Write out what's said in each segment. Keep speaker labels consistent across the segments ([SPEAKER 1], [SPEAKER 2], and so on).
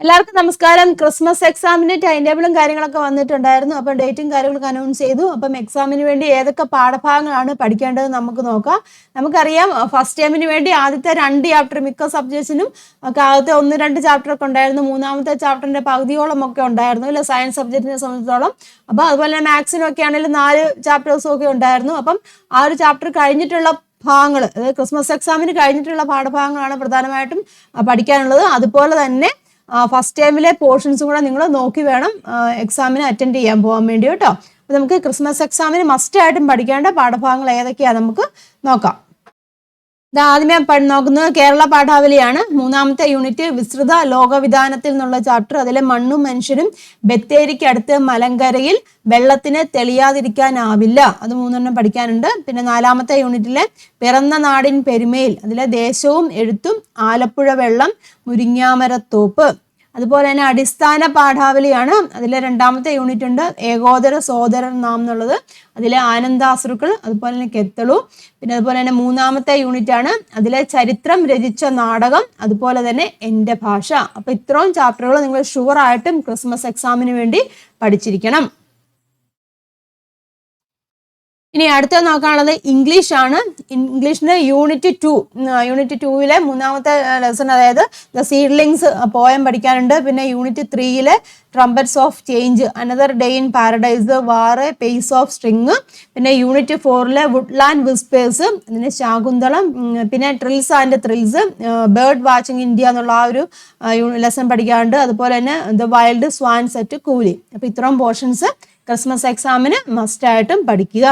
[SPEAKER 1] എല്ലാവർക്കും നമസ്കാരം. ക്രിസ്മസ് എക്സാമിന് ടൈം ടേബിളും കാര്യങ്ങളൊക്കെ വന്നിട്ടുണ്ടായിരുന്നു. അപ്പം ഡേറ്റും കാര്യങ്ങളൊക്കെ അനൗൺസ് ചെയ്തു. അപ്പം എക്സാമിന് വേണ്ടി ഏതൊക്കെ പാഠഭാഗങ്ങളാണ് പഠിക്കേണ്ടത് നമുക്ക് നോക്കാം. നമുക്കറിയാം ഫസ്റ്റ് ടൈമിന് വേണ്ടി ആദ്യത്തെ 2 ചാപ്റ്റർ മിക്ക സബ്ജക്ട്സിനും ഒക്കെ ആദ്യത്തെ 1-2 ചാപ്റ്ററൊക്കെ ഉണ്ടായിരുന്നു. മൂന്നാമത്തെ ചാപ്റ്ററിന്റെ പകുതിയോളം ഒക്കെ ഉണ്ടായിരുന്നു അല്ലെ സയൻസ് സബ്ജക്റ്റിനെ സംബന്ധിച്ചിടത്തോളം. അപ്പം അതുപോലെ തന്നെ മാത്സിനൊക്കെ ആണെങ്കിലും 4 ചാപ്റ്റേഴ്സും ഒക്കെ ഉണ്ടായിരുന്നു. അപ്പം ആ ഒരു ചാപ്റ്റർ കഴിഞ്ഞിട്ടുള്ള ഭാഗങ്ങൾ, അതായത് ക്രിസ്മസ് എക്സാമിന് കഴിഞ്ഞിട്ടുള്ള പാഠഭാഗങ്ങളാണ് പ്രധാനമായിട്ടും പഠിക്കാനുള്ളത്. അതുപോലെ തന്നെ ഫസ്റ്റ് ടൈമിലെ പോർഷൻസും കൂടെ നിങ്ങൾ നോക്കി വേണം എക്സാമിന് അറ്റൻഡ് ചെയ്യാൻ പോകാൻ വേണ്ടി കേട്ടോ. അപ്പോൾ നമുക്ക് ക്രിസ്മസ് എക്സാമിന് മസ്റ്റ് ആയിട്ടും പഠിക്കേണ്ട പാഠഭാഗങ്ങൾ ഏതൊക്കെയാണ് നമുക്ക് നോക്കാം. ആദ്യമേ നോക്കുന്നത് കേരള പാഠാവലിയാണ്. 3ാമത്തെ യൂണിറ്റ് വിസ്തൃത ലോകവിധാനത്തിൽ നിന്നുള്ള ചാപ്റ്റർ. അതിലെ മണ്ണും മനുഷ്യരും ബത്തേരിക്കടുത്ത് മലങ്കരയിൽ വെള്ളത്തിന് തെളിയാതിരിക്കാനാവില്ല, അത് 3 പഠിക്കാനുണ്ട്. പിന്നെ 4ാമത്തെ യൂണിറ്റിലെ പിറന്ന നാടിൻ പെരുമയിൽ, അതിലെ ദേശവും എഴുത്തും, ആലപ്പുഴ വെള്ളം, മുരിങ്ങാമരത്തോപ്പ്. അതുപോലെ തന്നെ അടിസ്ഥാന പാഠാവലിയാണ്. അതിലെ 2ാമത്തെ യൂണിറ്റ് ഉണ്ട് ഏകോദര സോദരർ നാം എന്നുള്ളത്. അതിലെ ആനന്ദാശ്രുക്കൾ, അതുപോലെ തന്നെ കെത്തളു. പിന്നെ അതുപോലെ തന്നെ 3ാമത്തെ യൂണിറ്റ് ആണ് അതിലെ ചരിത്രം രചിച്ച നാടകം, അതുപോലെ തന്നെ എൻ്റെ ഭാഷ. അപ്പൊ ഇത്രയും ചാപ്റ്ററുകൾ നിങ്ങൾ ഷുവറായിട്ടും ക്രിസ്മസ് എക്സാമിന് വേണ്ടി പഠിച്ചിരിക്കണം. ഇനി അടുത്തത് നോക്കാനുള്ളത് ഇംഗ്ലീഷ് ആണ്. ഇംഗ്ലീഷിന് യൂണിറ്റ് 2-ലെ 3ാമത്തെ ലെസൺ, അതായത് ദ സീഡ്ലിങ്സ് പോയം പഠിക്കാനുണ്ട്. പിന്നെ യൂണിറ്റ് 3-ലെ trumpets of change, another day in paradise, war, pace of string. പിന്നെ യൂണിറ്റ് 4-ലെ വുഡ്ലാൻഡ് വിസ്പേഴ്സ്, പിന്നെ ശാകുന്തളം, പിന്നെ trills and thrills, bird watching India എന്നുള്ള ആ ഒരു ലെസൺ പഠിക്കാനുണ്ട്. അതുപോലെ തന്നെ ദ വൈൽഡ് സ്വാൻസ് അറ്റ് കൂലി. അപ്പൊ ഇത്രയും പോർഷൻസ് ക്രിസ്മസ് എക്സാമിന് മസ്റ്റ് ആയിട്ടും പഠിക്കുക.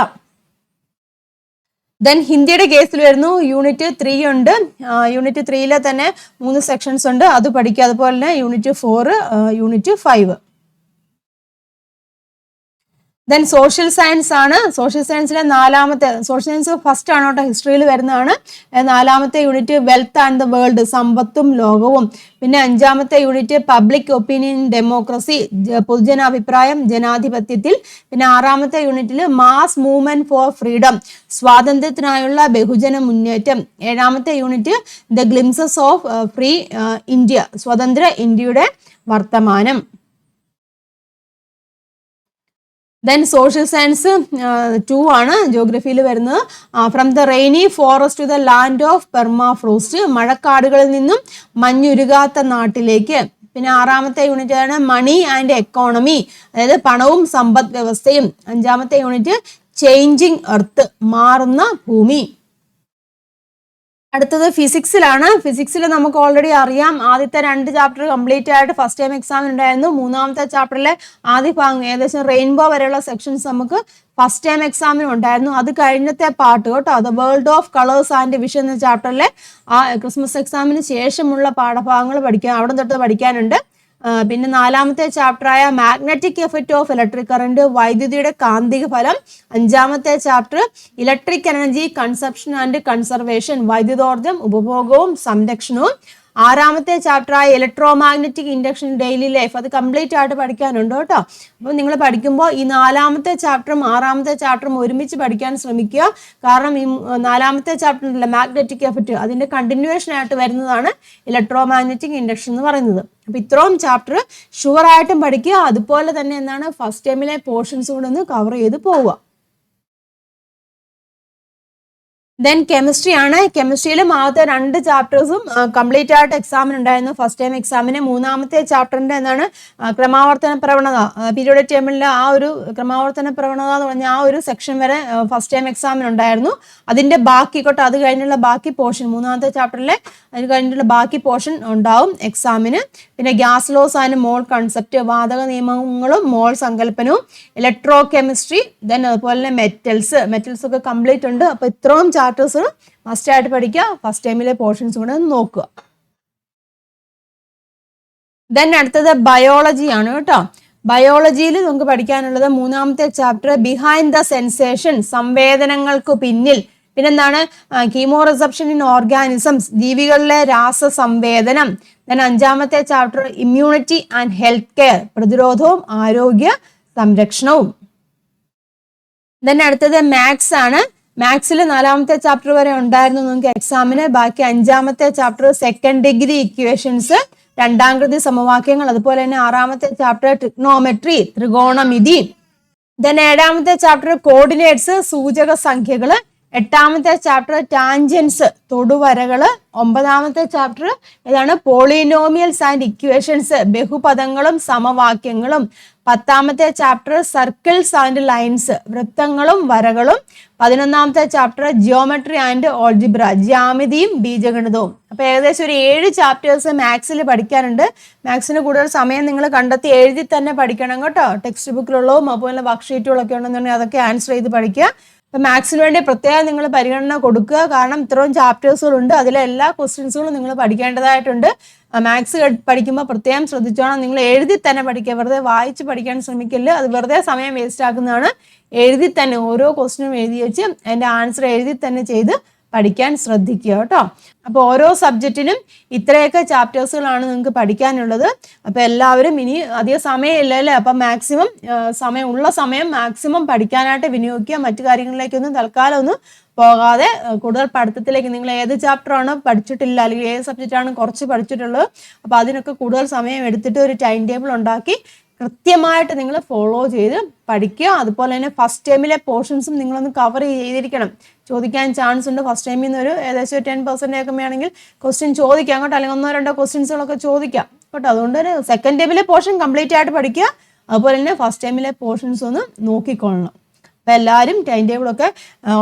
[SPEAKER 1] ദെൻ ഹിന്ദിയുടെ കേസിൽ വരുന്നു. യൂണിറ്റ് 3 ഉണ്ട്. യൂണിറ്റ് 3-ലെ തന്നെ 3 സെക്ഷൻസ് ഉണ്ട്, അത് പഠിക്കുക. അതുപോലെ തന്നെ unit 4, unit 5. Then social science ആണ്. സോഷ്യൽ സയൻസിലെ 4ാമത്തെ, സോഷ്യൽ സയൻസ് ഫസ്റ്റ് ആണ് കേട്ടോ, ഹിസ്റ്ററിയിൽ വരുന്നതാണ്. 4ാമത്തെ unit wealth and the world, സമ്പത്തും ലോകവും. പിന്നെ 5ാമത്തെ യൂണിറ്റ് പബ്ലിക് ഒപ്പീനിയൻ ഡെമോക്രസി, പൊതുജനാഭിപ്രായം ജനാധിപത്യത്തിൽ. പിന്നെ 6ാമത്തെ യൂണിറ്റിൽ മാസ് മൂവ്മെന്റ് ഫോർ ഫ്രീഡം, സ്വാതന്ത്ര്യത്തിനായുള്ള ബഹുജന മുന്നേറ്റം. 7ാമത്തെ unit the glimpses of free India, സ്വതന്ത്ര ഇന്ത്യയുടെ വർത്തമാനം. ദെൻ സോഷ്യൽ സയൻസ് 2 ആണ് ജോഗ്രഫിയിൽ വരുന്നത്. From the rainy forest to the land of permafrost, മഴക്കാടുകളിൽ നിന്നും മഞ്ഞുരുകാത്ത നാട്ടിലേക്ക്. പിന്നെ 6ാമത്തെ യൂണിറ്റ് ആണ് മണി ആൻഡ് എക്കോണമി, അതായത് പണവും സമ്പദ് വ്യവസ്ഥയും. 5ാമത്തെ യൂണിറ്റ് ചേഞ്ചിങ് എർത്ത്, മാറുന്ന ഭൂമി. അടുത്തത് ഫിസിക്സിലാണ്. ഫിസിക്സിൽ നമുക്ക് ഓൾറെഡി അറിയാം, ആദ്യത്തെ 2 ചാപ്റ്റർ കംപ്ലീറ്റ് ആയിട്ട് ഫസ്റ്റ് ടൈം എക്സാമിന് ഉണ്ടായിരുന്നു. 3ാമത്തെ ചാപ്റ്ററിലെ ആദ്യ ഭാഗം ഏകദേശം റെയിൻബോ വരെയുള്ള സെക്ഷൻസ് നമുക്ക് ഫസ്റ്റ് ടൈം എക്സാമിന് ഉണ്ടായിരുന്നു. അത് കഴിഞ്ഞത്തെ പാർട്ട് കേട്ടോ, the world of colours and vision എന്ന ചാപ്റ്ററിലെ ആ ക്രിസ്മസ് എക്സാമിന് ശേഷമുള്ള പാഠഭാഗങ്ങൾ അവിടെ തൊട്ട് പഠിക്കാനുണ്ട്. പിന്നെ 4ാമത്തെ ചാപ്റ്ററായ magnetic effect of electric current, വൈദ്യുതിയുടെ കാന്തിക ഫലം. 5ാമത്തെ chapter electric energy consumption and conservation, വൈദ്യുതോർജ്ജം ഉപഭോഗവും സംരക്ഷണവും. 6ാമത്തെ ചാപ്റ്ററായ ഇലക്ട്രോമാഗ്നറ്റിക് ഇൻഡക്ഷൻ ഡെയിലി ലൈഫ്, അത് കംപ്ലീറ്റ് ആയിട്ട് പഠിക്കാനുണ്ട് കേട്ടോ. അപ്പോൾ നിങ്ങൾ പഠിക്കുമ്പോൾ ഈ 4ാമത്തെ ചാപ്റ്ററും 6ാമത്തെ ചാപ്റ്ററും ഒരുമിച്ച് പഠിക്കാൻ ശ്രമിക്കുക. കാരണം ഈ 4ാമത്തെ ചാപ്റ്ററിലെ മാഗ്നറ്റിക് എഫക്റ്റ് അതിന്റെ കണ്ടിന്യൂവേഷൻ ആയിട്ട് വരുന്നതാണ് ഇലക്ട്രോമാഗ്നറ്റിക് ഇൻഡക്ഷൻ എന്ന് പറയുന്നത്. അപ്പൊ ഇത്രയും ചാപ്റ്റർ ഷുവർ ആയിട്ടും പഠിക്കുക. അതുപോലെ തന്നെ എന്താണ് ഫസ്റ്റ് ടൈമിലെ പോർഷൻസ് കൂടെ ഒന്ന് കവർ ചെയ്ത് പോവുക. ദെൻ കെമിസ്ട്രി ആണ്. കെമിസ്ട്രിയിലും ആദ്യത്തെ 2 ചാപ്റ്റേഴ്സും കംപ്ലീറ്റ് ആയിട്ട് എക്സാമിന് ഉണ്ടായിരുന്നു ഫസ്റ്റ് ടൈം എക്സാമിന്. 3ാമത്തെ ചാപ്റ്ററിന്റെ എന്താണ് ക്രമാവർത്തന പ്രവണത, പീരിയോഡിക് ടേബിളിലെ ആ ഒരു ക്രമാവർത്തന പ്രവണത എന്ന് പറഞ്ഞ ആ ഒരു സെക്ഷൻ വരെ ഫസ്റ്റ് ടൈം എക്സാമിന് ഉണ്ടായിരുന്നു. അതിന്റെ ബാക്കി കൊട്ട് അത് കഴിഞ്ഞുള്ള ബാക്കി പോർഷൻ 3ാമത്തെ ചാപ്റ്ററിലെ അതിന് കഴിഞ്ഞിട്ടുള്ള ബാക്കി പോർഷൻ ഉണ്ടാവും എക്സാമിന്. പിന്നെ gas loss and mall concept, വാതക നിയമങ്ങളും മോൾ സങ്കല്പനവും. ഇലക്ട്രോ കെമിസ്ട്രി, ദെൻ അതുപോലെ തന്നെ മെറ്റൽസ് ഒക്കെ കംപ്ലീറ്റ് ഉണ്ട്. അപ്പൊ ഇത്രയും ചാപ്റ്റേഴ്സ് മസ്റ്റ് ആയിട്ട് പഠിക്കുക. ഫസ്റ്റ് ടൈമിലെ പോർഷൻസ് കൂടെ നോക്കുക. ദെൻ അടുത്തത് ബയോളജി ആണ് കേട്ടോ. ബയോളജിയിൽ നമുക്ക് പഠിക്കാനുള്ളത് 3ാമത്തെ ചാപ്റ്റർ ബിഹൈൻഡ് ദ സെൻസേഷൻ, സംവേദനങ്ങൾക്ക് പിന്നിൽ. പിന്നെന്താണ് കീമോ റിസപ്ഷൻ ഇൻ ഓർഗാനിസംസ്, ജീവികളിലെ രാസസംവേദനം. ദെൻ 5ാമത്തെ chapter immunity and health care, പ്രതിരോധവും ആരോഗ്യ സംരക്ഷണവും. ദെൻ അടുത്തത് മാത്സ് ആണ്. മാത്സിൽ 4ാമത്തെ ചാപ്റ്റർ വരെ ഉണ്ടായിരുന്നു നിങ്ങൾക്ക് എക്സാമിന്. ബാക്കി 5ാമത്തെ ചാപ്റ്റർ സെക്കൻഡ് ഡിഗ്രി ഇക്വേഷൻസ്, രണ്ടാംകൃതി സമവാക്യങ്ങൾ, അതുപോലെ തന്നെ 6ാമത്തെ ചാപ്റ്റർ ട്രിഗ്നോമെട്രി, ത്രികോണമിതി. ദെൻ 7ാമത്തെ ചാപ്റ്റർ കോർഡിനേറ്റ്സ്, സൂചക സംഖ്യകള്. 8ാമത്തെ ചാപ്റ്റർ ടാൻജൻസ്, തൊടുവരകള്. 9ാമത്തെ ചാപ്റ്റർ ഏതാണ്? പോളിനോമിയൽസ് ആൻഡ് ഇക്വേഷൻസ്, ബഹുപദങ്ങളും സമവാക്യങ്ങളും. 10ാമത്തെ ചാപ്റ്റർ സർക്കിൾസ് ആൻഡ് ലൈൻസ്, വൃത്തങ്ങളും വരകളും. 11ാമത്തെ ചാപ്റ്റർ ജിയോമെട്രി ആൻഡ് ഓൾജിബ്ര, ജ്യാമിതിയും ബീജഗണിതവും. അപ്പൊ ഏകദേശം ഒരു 7 ചാപ്റ്റേഴ്സ് മാത്സിൽ പഠിക്കാനുണ്ട്. മാത്സിന് കൂടുതൽ സമയം നിങ്ങൾ കണ്ടെത്തി എഴുതി തന്നെ പഠിക്കണം കേട്ടോ. ടെക്സ്റ്റ് ബുക്കിലുള്ളതും അതുപോലെ വർക്ക്ഷീറ്റുകളൊക്കെ ഉണ്ടെന്നുണ്ടെങ്കിൽ അതൊക്കെ ആൻസർ ചെയ്ത് പഠിക്കുക. അപ്പൊ മാത്സിന് വേണ്ടി പ്രത്യേകം നിങ്ങൾ പരിഗണന കൊടുക്കുക. കാരണം ഇത്രയും ചാപ്റ്റേഴ്സുകളുണ്ട്, അതിലെ എല്ലാ ക്വസ്റ്റ്യൻസുകളും നിങ്ങൾ പഠിക്കേണ്ടതായിട്ടുണ്ട്. മാത്സ് പഠിക്കുമ്പോൾ പ്രത്യേകം ശ്രദ്ധിച്ചോണം. നിങ്ങൾ എഴുതി തന്നെ പഠിക്കുക, വെറുതെ വായിച്ച് പഠിക്കാൻ ശ്രമിക്കില്ല. അത് വെറുതെ സമയം വേസ്റ്റ് ആക്കുന്നതാണ്. എഴുതി തന്നെ ഓരോ ക്വസ്റ്റ്യനും എഴുതി വെച്ച് അതിൻ്റെ ആൻസർ എഴുതി തന്നെ ചെയ്ത് പഠിക്കാൻ ശ്രദ്ധിക്കുക കേട്ടോ. അപ്പോൾ ഓരോ സബ്ജക്റ്റിനും ഇത്രയൊക്കെ ചാപ്റ്റേഴ്സുകളാണ് നിങ്ങൾക്ക് പഠിക്കാനുള്ളത്. അപ്പോൾ എല്ലാവരും ഇനി അധികം സമയമില്ല അല്ലേ, അപ്പം മാക്സിമം ഉള്ള സമയം മാക്സിമം പഠിക്കാനായിട്ട് വിനിയോഗിക്കുക. മറ്റു കാര്യങ്ങളിലേക്കൊന്നും തൽക്കാലം ഒന്നും പോകാതെ കൂടുതൽ പഠിത്തത്തിലേക്ക്, നിങ്ങൾ ഏത് ചാപ്റ്ററാണ് പഠിച്ചിട്ടില്ല അല്ലെങ്കിൽ ഏത് സബ്ജക്റ്റാണ് കുറച്ച് പഠിച്ചിട്ടുള്ളത്, അപ്പോൾ അതിനൊക്കെ കൂടുതൽ സമയം എടുത്തിട്ട് ഒരു ടൈം ടേബിൾ ഉണ്ടാക്കി കൃത്യമായിട്ട് നിങ്ങൾ ഫോളോ ചെയ്ത് പഠിക്കുക. അതുപോലെ തന്നെ ഫസ്റ്റ് ടൈമിലെ പോർഷൻസും നിങ്ങളൊന്ന് കവർ ചെയ്തിരിക്കണം. ചോദിക്കാൻ ചാൻസ് ഉണ്ട്. ഫസ്റ്റ് ടൈമിൽ നിന്ന് ഒരു ഏകദേശം 10% ഒക്കെ വേണമെങ്കിൽ ക്വസ്റ്റ്യൻ ചോദിക്കാം കേട്ടോ, അല്ലെങ്കിൽ 1-2 ക്വസ്റ്റ്യൻസുകളൊക്കെ ചോദിക്കാം കേട്ടോ. അതുകൊണ്ട് തന്നെ സെക്കൻഡ് ടൈമിലെ പോർഷൻ കംപ്ലീറ്റ് ആയിട്ട് പഠിക്കുക. അതുപോലെ തന്നെ ഫസ്റ്റ് ടൈമിലെ പോർഷൻസ് ഒന്ന് നോക്കിക്കൊള്ളണം. അപ്പം എല്ലാവരും ടൈം ടേബിളൊക്കെ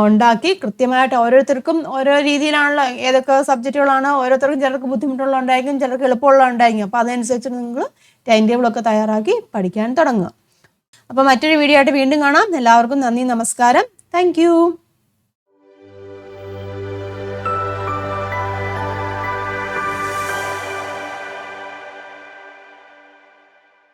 [SPEAKER 1] ഉണ്ടാക്കി കൃത്യമായിട്ട്, ഓരോരുത്തർക്കും ഓരോ രീതിയിലാണല്ലോ, ഏതൊക്കെ സബ്ജക്റ്റുകളാണ് ഓരോരുത്തർക്കും, ചിലർക്ക് ബുദ്ധിമുട്ടുള്ള ഉണ്ടായിരിക്കും, ചിലർക്ക് എളുപ്പമുള്ള ഉണ്ടായിരിക്കും. അപ്പോൾ അതനുസരിച്ച് നിങ്ങൾ ടൈം ടേബിളൊക്കെ തയ്യാറാക്കി പഠിക്കാൻ തുടങ്ങുക. അപ്പോൾ മറ്റൊരു വീഡിയോ ആയിട്ട് വീണ്ടും കാണാം. എല്ലാവർക്കും നന്ദി, നമസ്കാരം. താങ്ക്